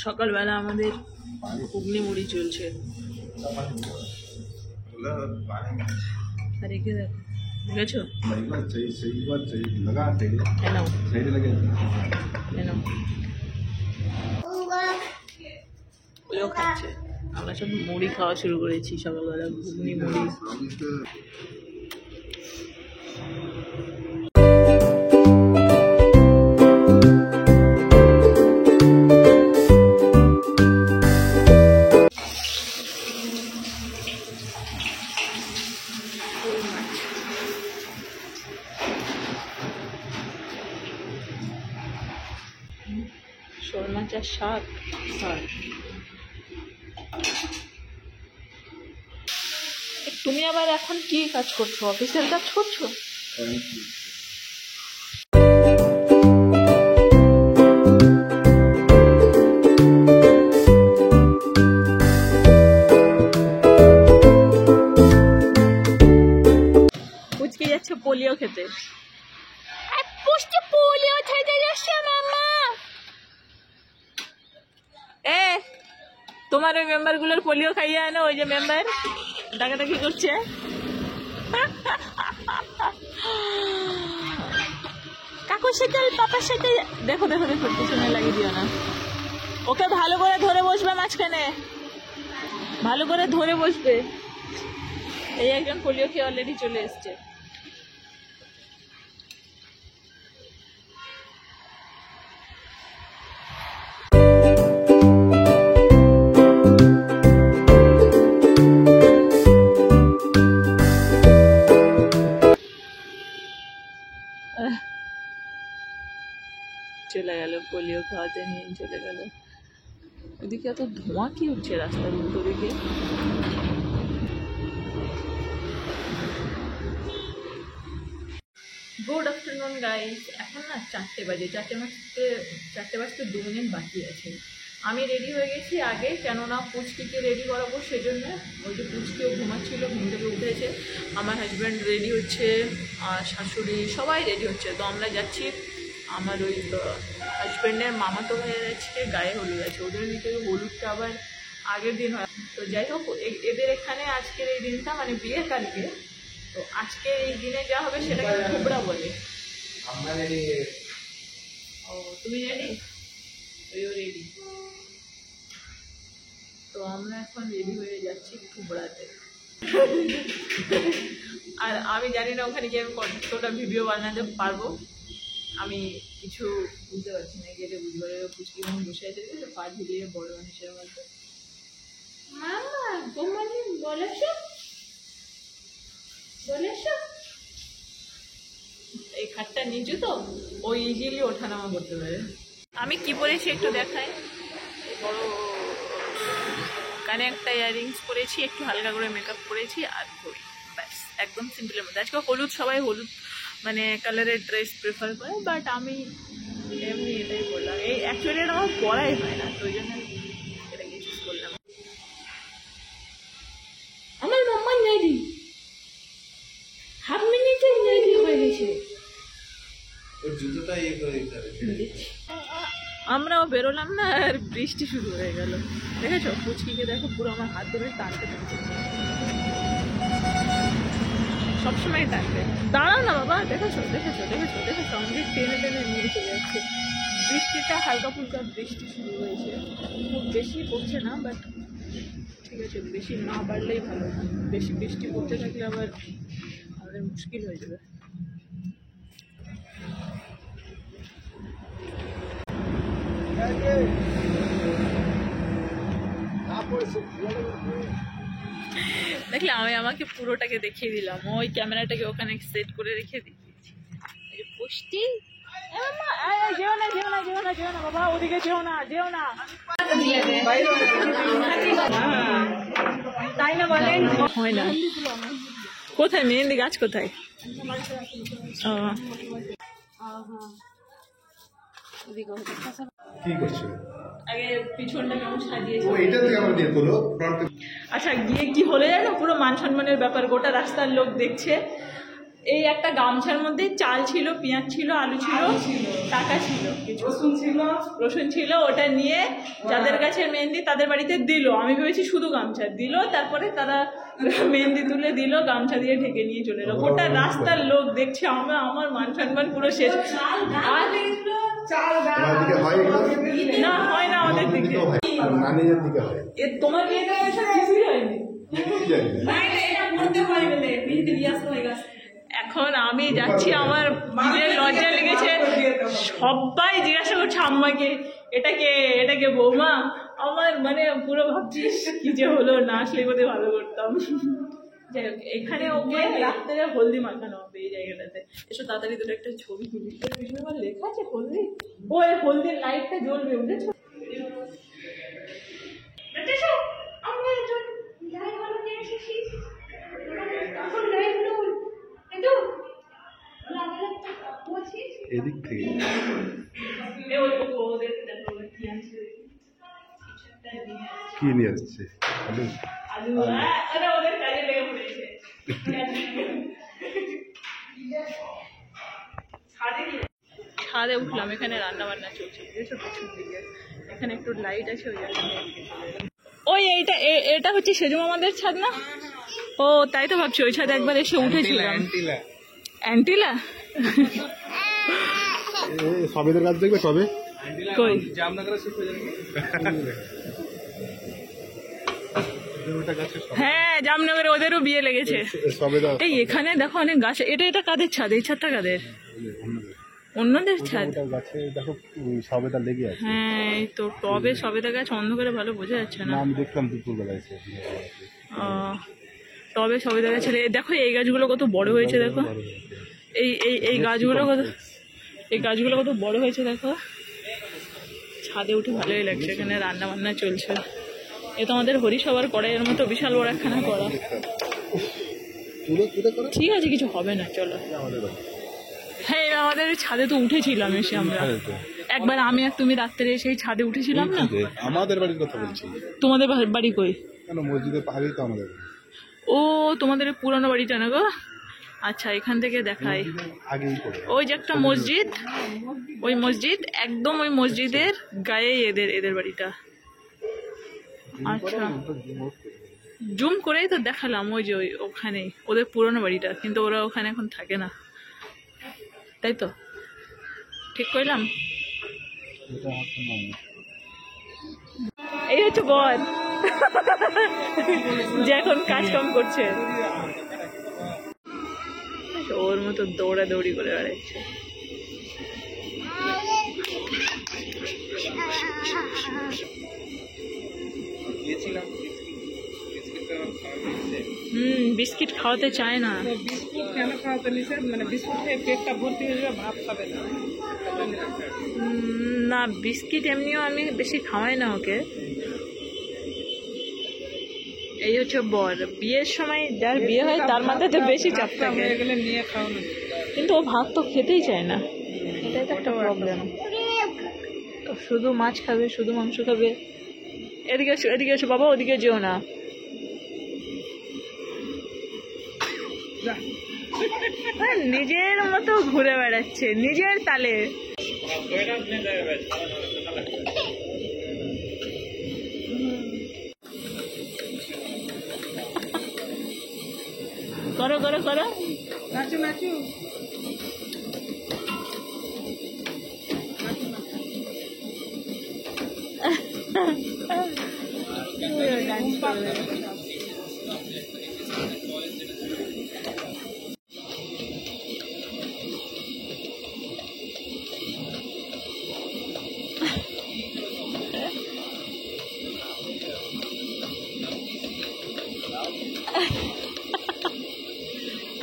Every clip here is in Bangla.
সকালবেলা আমাদের ঘুগনি মুড়ি চলছে। রেখে দেখো, দেখেছো? ওইও খাচ্ছে। আমরা সব মুড়ি খাওয়া শুরু করেছি সকালবেলা, ঘুগনি মুড়ি। শোল মাছের শাক। তুমি আবার এখন কি কাজ করছো? অফিসের কাজ করছো? পুচকে যাচ্ছে পোলিও খেতে। পুচকে পোলিও খেতে যাচ্ছে মামা। তোমার ওই মেম্বার গুলোর পোলিও খাইয়ে আনো। ওই যে মেম্বার ডাকাডাকি করছে। কাকুর সাথে পাপার সাথে। দেখো দেখো দেখো, পিছনে লাগিয়ে দিও না। ওকে ভালো করে ধরে বসবে মাঝখানে, ভালো করে ধরে বসবে। এই একজন পোলিও খেয়ে অলরেডি চলে এসছে। চলে গেল পোলিও খাওয়াতে, নিয়ে চলে গেল। ওদিকে এত ধোঁয়া কি উঠছে রাস্তার উল্টো দিকে। Good afternoon guys. এখন না 4টে বাজে, 4টে বাজতে 2 মিনিট বাকি আছে। আমি রেডি হয়ে গেছি আগে, কেননা পুচকিকে রেডি করাবো সেজন্য। ওই যে পুচকিও ঘুমাচ্ছিল, ঘুম থেকে উঠেছে। আমার হাজব্যান্ড রেডি হচ্ছে, আর শাশুড়ি সবাই রেডি হচ্ছে। তো আমরা যাচ্ছি। আমার ওই হাজব্যান্ডের মামাতো ভাইয়ের আজকে গায়ে হলুদ আছে। ওদের ভিতরে হলুদটা আবার আগের দিন হয়। তো যাই হোক, এদের এখানে আজকের এই দিনটা মানে বিয়ের কালকে। তো আজকে এই দিনে যা হবে সেটাকে থোবড়া বলে। ও তুমি রেডি? ওইও রেডি। তো আমরা এখন রেডি হয়ে যাচ্ছি থোবড়াতে। আর আমি জানি না ওখানে গিয়ে আমি কতটা ভিডিও বানাতে পারবো। আমি কিছু বুঝতে পারছি না, গেলে বুঝতে পারবে। পুচকি যখন বসে আছে পা ঝুলিয়ে বড় মানুষের মতো। মামা গোমানি বলেছো বলেছো। এই খাটটা নিচু তো, ও ইজিলি ওঠানামা করতে পারে। আমি কি পরেছি একটু দেখাই। বড় কানে একটা ইয়াররিংস পরেছি, একটু হালকা করে মেকআপ করেছি, আর ঘড়ি। ব্যাস, একদম সিম্পলের মধ্যে। আজকে হলুদ, সবাই হলুদ মানে কালারের ড্রেস প্রেফার করে, বাট আমি এমনি এটাই বললাম। এই অ্যাকচুয়ালি এটা আমার পড়াই হয় না, তো ওই জন্য এটাকে চুজ করলাম। আমার মাম্মা রেডি, হাফ মিনিটে রেডি হয়ে গেছে। আমরাও বেরোলাম না, আর বৃষ্টি শুরু হয়ে গেল। দেখেছো পুচকিকে দেখো, পুরো আমার হাত ধরে টানতে টানতে। সবসময় টানবে। দাঁড়াও না বাবা। দেখেছো দেখেছো দেখেছো দেখেছো, আমাকে টেনে টেনে নিয়ে চলে যাচ্ছে। বৃষ্টিটা হালকা ফুলকা বৃষ্টি শুরু হয়েছে, খুব বেশি পড়ছে না, বাট ঠিক আছে। বেশি না বাড়লেই ভালো। বেশি বৃষ্টি পড়তে থাকলে আবার আমাদের মুশকিল হয়ে যাবে। দেখলে আমি আমাকে পুরোটাকে দেখিয়ে দিলাম। ওই ক্যামেরাটাকে ওখানে সেট করে রেখে দিয়েছি। পুষ্টি যেও না যেও না যেও না যেও না বাবা, ওদিকে যেও না যেও না। তাই না বলেন? হয় না। কোথায় মেহেন্দি গাছ কোথায়? কি করছো? আগে পিছনটা কেমন সাজিয়েছে। ও এটা থেকে আমরা দিয়ে তোলো ফ্রন্ট। আচ্ছা গিয়ে কি হলে জানো, পুরো মান সম্মানের ব্যাপার, গোটা রাস্তার লোক দেখছে। এই একটা গামছার মধ্যে চাল ছিল, পেঁয়াজ ছিল, আলু ছিল, টাকা ছিল, কিছু রসুন ছিল, ওটা নিয়ে যাদের কাছে মেহেন্দি তাদের বাড়িতে দিল। আমি ভেবেছি শুধু গামছা দিল, তারপরে তারা মেহেন্দি তুলে দিল, গামছা দিয়ে ঢেকে নিয়ে চলে এলো। গোটা রাস্তার লোক দেখছে, আমার মান সম্মান পুরো শেষ। না হয় না আমাদের দিকে, নানিদের দিকে হয়। তোমার মেয়েদের কিছুই হয়নি। এখন আমি যাচ্ছি, আমার নিজের লজ্জা লেগেছে, সবাই জিজ্ঞাসা করছে আম্মাকে এটাকে বৌমা। আমার মানে পুরো ভাবছিস কি যে হলো, না আসলে বোধহয় ভালো করতাম। যাই হোক, এখানে ওকে রাত্রে হলদি মাখানো হবে এই জায়গাটাতে। এসো তাড়াতাড়ি দুটো একটা ছবি তুলি। পিছনে আমার লেখা আছে হলদি, ও এই হলদির লাইটটা জ্বলবে, বুঝেছো? এদিক থেকে কি নিয়ে আসছে? ছাদে উঠলাম, এখানে রান্না বান্না চলছে, বুঝেছো? পিছন দিকে এখানে একটু লাইট আছে, ওই জন্য ওই এটা হচ্ছে সেজু আমাদের ছাদ না? ও তাই তো ভাবছি, ওই ছাদে একবার এসে উঠেছিলাম। অ্যান্টিলা সবেদের গাছ দেখবে, সবে কই? হ্যাঁ জামনগরে ওদেরও বিয়ে লেগেছে। এই এখানে দেখো অনেক গাছ। এটা কাদের ছাদ? এই ছাদটা কাদের? অন্যদের ছাদ। সবেদা লেগে আছে। হ্যাঁ এই তো টবে সবেদা গাছ, অন্ধকারে ভালো বোঝা যাচ্ছে না। আমি দেখলাম দুপুরবেলায়। টবে সবেদা গাছ। দেখো এই গাছগুলো কত বড় হয়েছে, দেখো এই গাছগুলো কত বড় হয়েছে দেখো। ছাদে উঠে ভালোই লাগছে, এখানে রান্না বান্না চলছে। এ তো আমাদের হরিসভার কড়াইয়ের মতো বিশাল বড় একখানা করা। ঠিক আছে, কিছু হবে না, চলো। হ্যাঁ আমাদের ছাদে তো উঠেছিলাম এসে আমরা একবার, আমি আর তুমি রাত্রে সেই ছাদে উঠেছিলাম না। আমাদের বাড়ির কথা বলছি। তোমাদের বাড়ি কই? কেন, মসজিদের পাহাড়েই তো আমাদের। ও তোমাদের পুরনো বাড়িটা না গো? আচ্ছা এখান থেকে দেখাই, ওই যে একটা মসজিদ, ওই মসজিদ একদম, ওই মসজিদের গায়ে এদের বাড়িটা। আচ্ছা জুম করেই তো দেখালাম, ওই যে ওখানে ওদের পুরনো বাড়িটা, কিন্তু ওরা ওখানে এখন থাকে না, তাই তো? ঠিক কইলাম? এই হচ্ছে বর যে এখন কাজ কাম করছে, ওর মতো দৌড়াদৌড়ি করে বেড়াচ্ছে। বিস্কিট খাওয়াতে চায় না। বিস্কুট কেন খাওয়াতে নিষেধ? মানে বিস্কুট খেয়ে পেটটা ভর্তি হয়ে যাবে, ভাত খাবে না। না বিস্কিট এমনিও আমি বেশি খাওয়াই না ওকে। এই হচ্ছে বর, বিয়ের সময় যার বিয়ে হয় তার মাথায় তো বেশি চাপ থাকে, নিয়ে খাও না। কিন্তু ও ভাত তো খেতেই চায় না, এটাই তো একটা প্রবলেম। তো শুধু মাছ খাবে, শুধু মাংস খাবে। এদিকে এসো বাবা, ওদিকে যেও না। নিজের মতো ঘুরে বেড়াচ্ছে, নিজের তালে। করো করো করো, নাচু নাচু।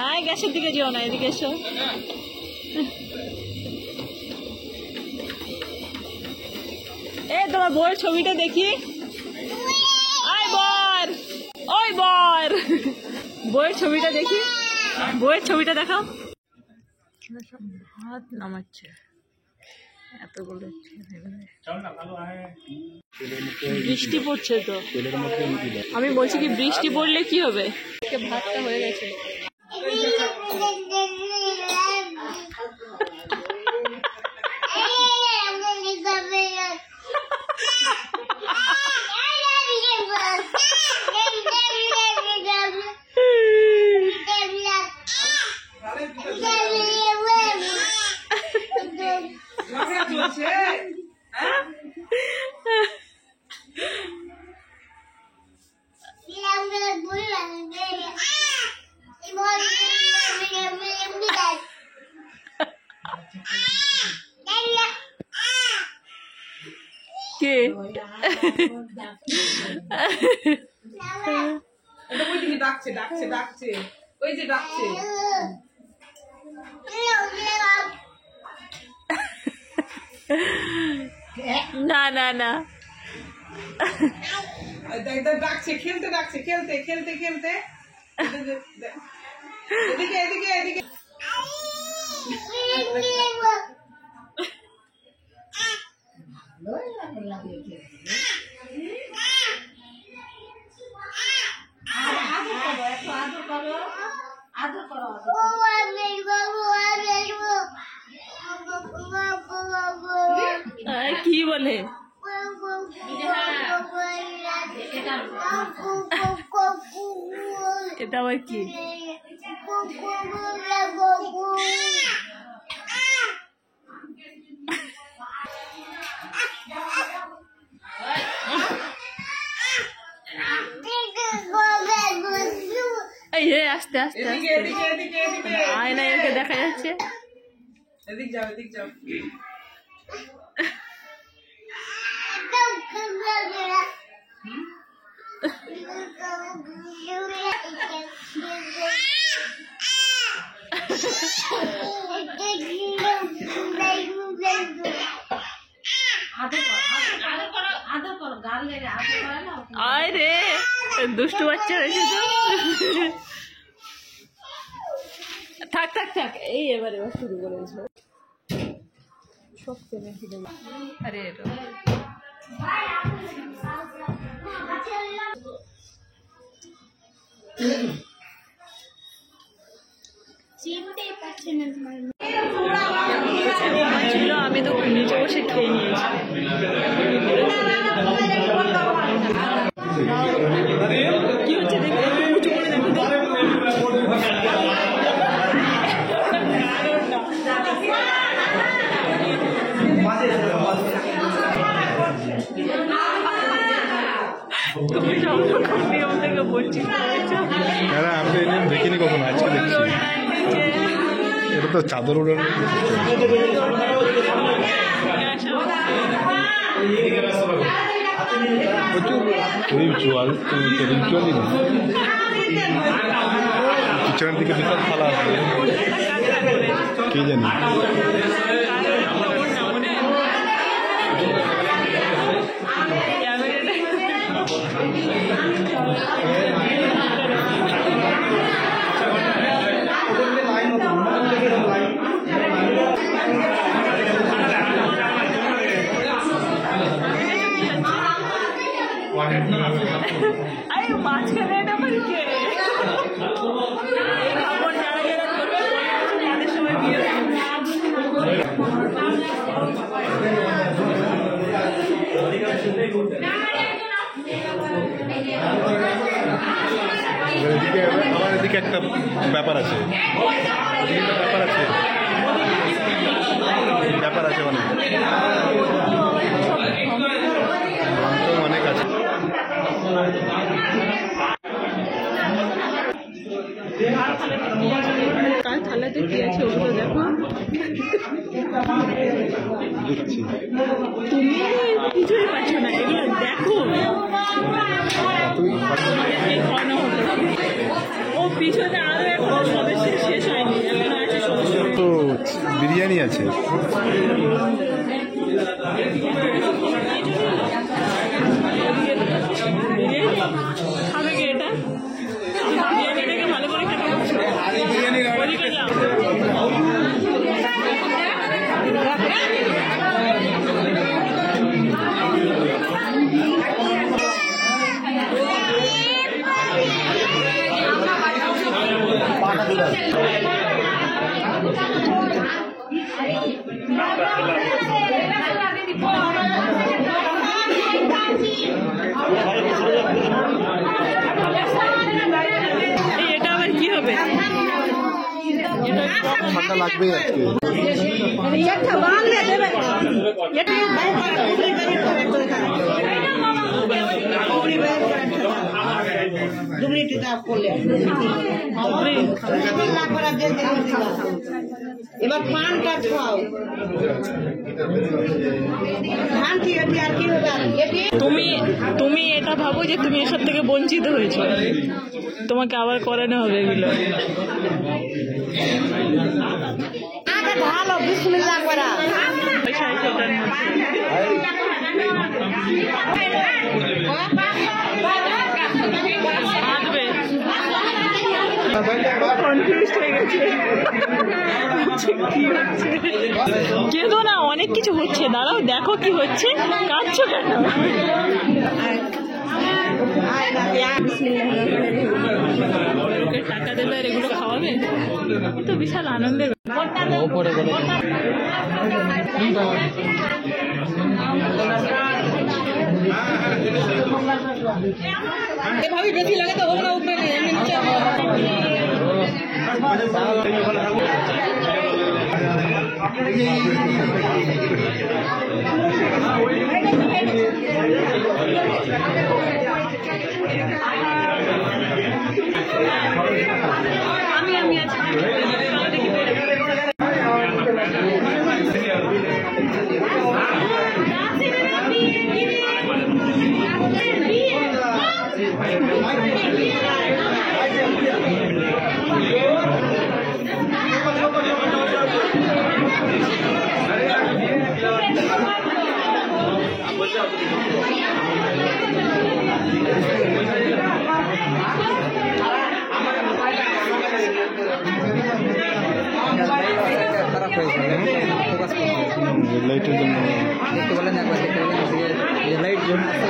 আয় গ্যাসের দিকে যেও না, এদিকে এসো। তোমার বউয়ের ছবিটা দেখি। আয় বর, ওই বর, বউয়ের ছবিটা দেখি, বউয়ের ছবিটা দেখাও। ভাত নামাচ্ছে, এতগুলো তেলের মধ্যে বৃষ্টি পড়ছে তো, তেলের মধ্যে ইটি দেয়। আমি বলছি কি বৃষ্টি পড়লে কি হবে? ভাতটা হয়ে গেছে। কে ডাকছে ডাকছে ডাকছে, ওই যে ডাকছে। না না না, ডাকছে, খেলতে ডাকছে, খেলতে খেলতে খেলতে। এদিকে এদিকে এদিকে। কি বলে? এটা আবার কি? এই আস্তে আস্তে এদিকে এদিকে এদিকে এদিকে। আয়না একে দেখা যাচ্ছে। এদিক যাও এদিক যাও। আয় রে, দুষ্টু বাচ্চা হয়েছে তো। থাক থাক থাক, এই এবারে শুরু করেছে সব টেনে ফেলে। আরে ছিল, আমি তো নিচে বসে খেয়ে নিয়েছি। কি হচ্ছে দেখো, উঁচু করে দেখো তো। তুমি যখন নিয়ম থেকে বলছিস, না আমি তো এনে দেখিনি কখনো, আজকে দেখছি। এটা তো চাদর ওড়ানো। ওই জল টেবিল জলই না, কিচেনের দিকে বিশাল থালা আছে, কে জানি। আরে মাঝখানে এটা আবার কে? এই খবর যারা যারা করবে তাদের সময় বিয়ে এদিকে আমার এদিকে একটা ব্যাপার আছে, ব্যাপার আছে অনেক অনেক আছে। কাল থালাতে কি আছে ওগুলো দেখো। দেখছি তুমি কিছুই পাচ্ছ না, এগুলো দেখো। ও পিছনে আরো এখনো সদস্য শেষ হয়নি, এখনো আছে সদস্য। তো বিরিয়ানি আছে, খাবে কি এটা? বিরিয়ানিটাকে ভালো করে খেতে পারছো? ওদিকে যাও। এটা আবার কি হবে? ঠান্ডা লাগবেই আজকে। এবার পানটা খাও ধান কি আর কি হবে? তুমি এটা ভাবো যে তুমি এসব থেকে বঞ্চিত হয়েছো, তোমাকে আবার করানো হবে এগুলো। ভালো বিসমিল্লাহ করা কেঁদো না, অনেক কিছু হচ্ছে, দাঁড়াও দেখো কি হচ্ছে, কাঁদছো কেন? ওকে টাকা দেবে আর এগুলো খাওয়াবে, তো বিশাল আনন্দের। এভাবে বেশি লাগে তো ওরা উপরে আমি আছি। লাইটের জন্য দেখতে বলেন একবার, দেখতে বলেন যে লাইট জোন আছে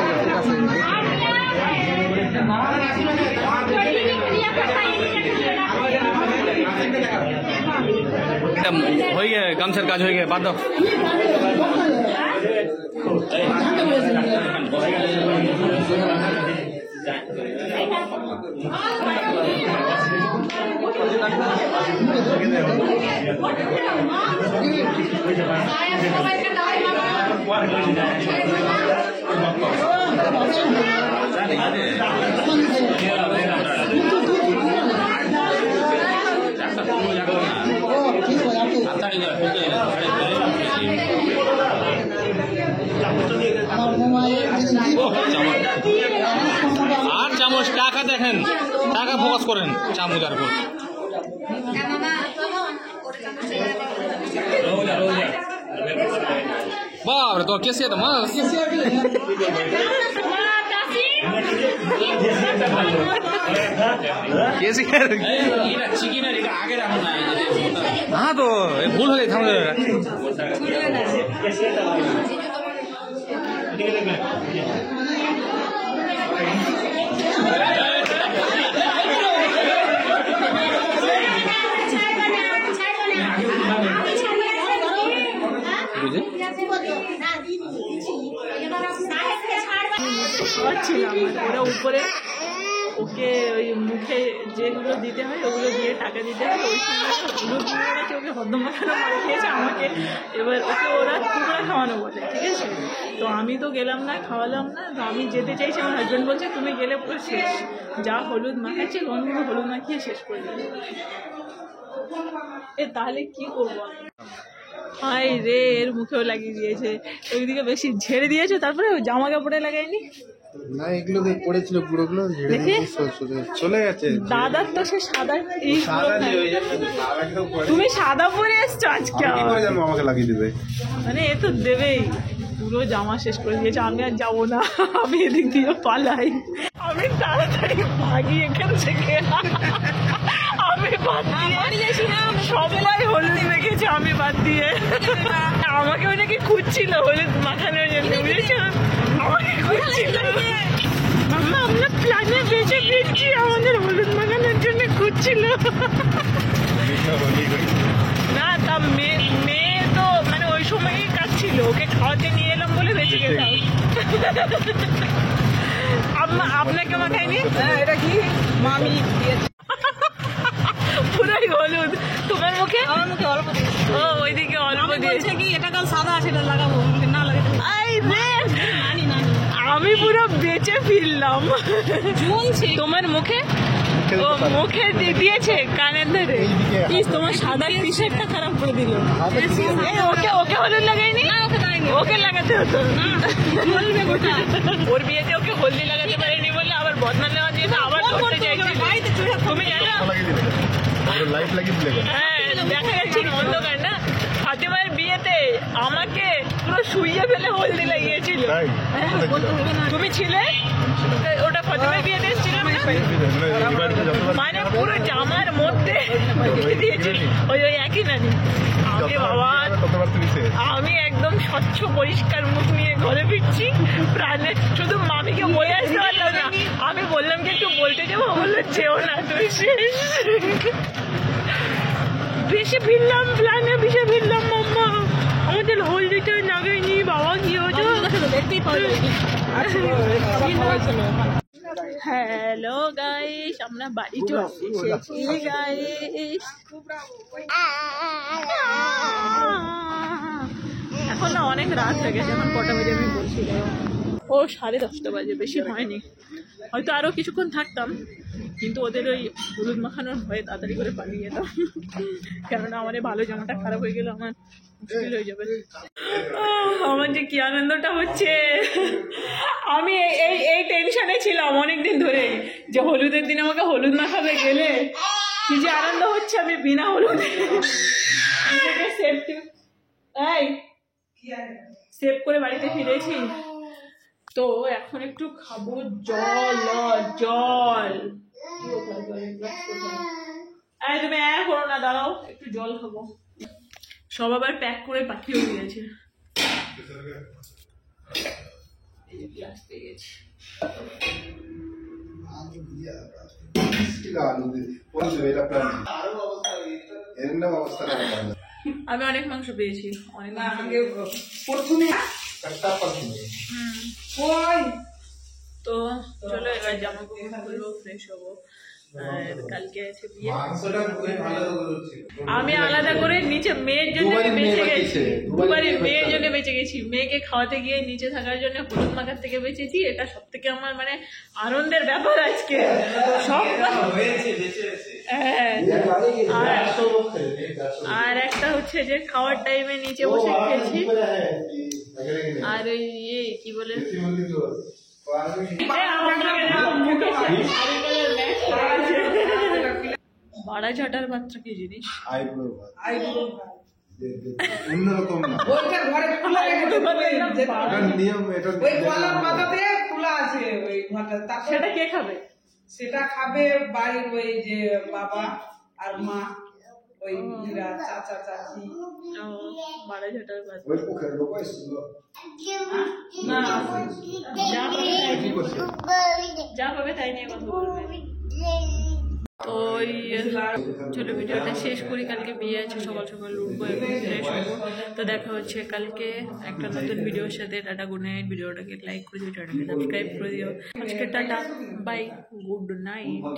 হয়ে গে গামছার কাজ হয়ে গে বাদ দাও। আর চামচ টাকা দেখেন, টাকা ফোকাস করেন চামচ আর উপর। বাবরে তো কেসিয়া তো মাছ हाँ तो भूल हो गई था मुझे। ওরা উপরে ওকে ওই মুখে যেগুলো দিতে হয় ওগুলো দিয়ে টাকা দিতে হয়, ওই সময় হলুদ দিয়ে রেখে ওকে হদ্দমাখানো মাখিয়েছে আমাকে। এবার ওকে ওরা টুকরা খাওয়ানো বলে, ঠিক আছে। তো আমি তো গেলাম না, খাওয়ালাম না, তো আমি যেতে চাইছি, আমার হাজব্যান্ড বলছে তুমি গেলে পুরো শেষ, যা হলুদ মাখাচ্ছে কোনগুলো হলুদ মাখিয়ে শেষ করে দেবে। তাহলে কি করবো আমি? হাই রে, এর মুখেও লাগিয়ে দিয়েছে, ওইদিকে বেশি ঝেড়ে দিয়েছে, তারপরে জামা কাপড়ে লাগায়নি না, এগুলো পড়েছিল গুঁড়োগুলো চলে গেছে। দাদার তো সে সাদা, তুমি সাদা পরে এসছো আজকে, আমাকে লাগিয়ে দেবে মানে এ তো দেবেই। পুরো জামা শেষ করে দিয়েছে, আমি আর যাবো না, আমি এদিক দিয়ে পালাই, আমি তাড়াতাড়ি ভাগি এখান থেকে। আমি বাদ দিয়ে সবাই হলুদ মেখেছে, আমি বাদ দিয়ে। আমাকে অনেকে খুঁজছিল হলুদ মাখানোর জন্য, বুঝেছো, আমাকে খুঁজছিল। আমরা প্ল্যানে বেঁচে ফিরছি, আমাদের হলুদ মাখানোর জন্য খুঁজছিল না। তা মেয়ে তো মানে ওই সময়ই কাজ ছিল, ওকে খাওয়াতে নিয়ে এলাম বলে বেঁচে গেলাম। আপনাকে মাখায়নি? এটা কি মামি দিয়েছে পুরাই হলুদ তোমার মুখে? আমার মুখে অল্প দিয়েছে। ও ওইদিকে অল্প দিয়েছে। কি এটা কাল সাদা আছে, এটা লাগাবো না লাগাতে নানি নানি আমি পুরো বেঁচে ফিরলাম। ঝুলছে তোমার মুখে? ও মুখে দিয়েছে কানের ধরে। প্লিজ তোমার সাদা টি শার্টটা খারাপ করে দিল। ওকে ওকে হলুদ লাগাইনি? ওকে লাগাতে হতো। ওর বিয়েতে ওকে হলদি লাগাতে পারেনি বলে আবার বদনা নেওয়া দিয়ে আবার ধরতে চাইছিল। তুমি জানো? লাইট লাগিয়ে দিলে হ্যাঁ, দেখা যাচ্ছে অন্ধকার না। ফাতেমার বিয়েতে আমাকে পুরো শুইয়ে ফেলে হলদি লাগিয়েছিল। তাই? তুমি ছিলে? ওটা ফাতেমার বিয়েতে এসেছিল না? মানে পুরো জামার মধ্যে দিয়েছিল। ওই একই নানি। আমি বাবা, কতবার তুমি আমি একদম স্বচ্ছ পরিষ্কার মুখ নিয়ে ঘরে ফিরছি প্রাণে। শুধু মামিকে বলে আসতে পারলাম না। আমি বললাম কি একটু বলতে যাবো, বললো যেও না তুই শেষ। বেশি ফিরলাম প্ল্যানে, বেশি ফিরলাম। মাম্মা আমাদের হলদিটা লাগাইনি। বাবা কি হয়েছে দেখতেই পারো। হ্যালো গাইস, আমরা বাড়ি চলে এসেছি গাইস। এখন না অনেক রাত হয়ে গেছে। এখন কটা বাজে আমি বলছিলাম? ও 10:30 বাজে, বেশি হয়নি। হয়তো আরো কিছুক্ষণ থাকতাম, কিন্তু ওদের ওই হলুদ মাখানোর ভয়ে তাড়াতাড়ি করে পালিয়ে যেতাম। কেননা আমার এই ভালো জামাটা খারাপ হয়ে গেলে আমার মুশকিল হয়ে যাবে। আমার যে কি আনন্দটা হচ্ছে! আমি এই টেনশনে ছিলাম অনেকদিন ধরে যে হলুদের দিন আমাকে হলুদ মাখাবে গেলে কি যে আনন্দ হচ্ছে। আমি বিনা হলুদে সেভ করে বাড়িতে ফিরেছি। তো এখন একটু খাবো জল। জল তুমি করো না, দাঁড়াও একটু জল খাবো। সব আবার প্যাক করে পাঠিয়েও দিয়েছে। গ্লাস পেয়ে গেছি। আমি অনেক মাংস পেয়েছি, অনেক তো চলো এবার জামা কাপড় খুলবো, ফ্রেশ হবো। আর কালকে আছে বিয়ে। আমি আলাদা করে নিচে মেয়ের জন্য বেঁচে গেছি, দুবারই মেয়ের জন্য বেঁচে গেছি। মেয়েকে খাওয়াতে গিয়ে নিচে থাকার জন্য হলুদ মাখার থেকে বেঁচেছি। এটা সব থেকে আমার মানে আনন্দের ব্যাপার আজকে। সব হ্যাঁ। আর একটা হচ্ছে যে খাওয়ার টাইমে নিচে বসে খেয়েছি। আর ওই কি বলে বাড়া ঝাটার বাচ্চা কি জিনিস? অন্যরকম না, নিয়ম। এটা ওই কলার পাতাতে খোলা আছে ওই ঘরটা। সেটা কে খাবে? সেটা খাবে বাড়ির ওই যে বাবা আর মা, ওই চাচা চাচি। বাড়া ঝাটার বাচ্চা না যা পাবে তাই নিয়ে কথা বলবে। তো ওই চলো ভিডিওটা শেষ করি। কালকে বিয়ে আছে, সকাল সকাল উঠবো এবং ফ্রেশ হবো। তো দেখা হচ্ছে কালকে একটা নতুন ভিডিওর সাথে। Tata, good night. ভিডিওটাকে লাইক করে দিও, চ্যানেলকে সাবস্ক্রাইব করে দিও। আজকে টাটা, বাই, গুড নাইট।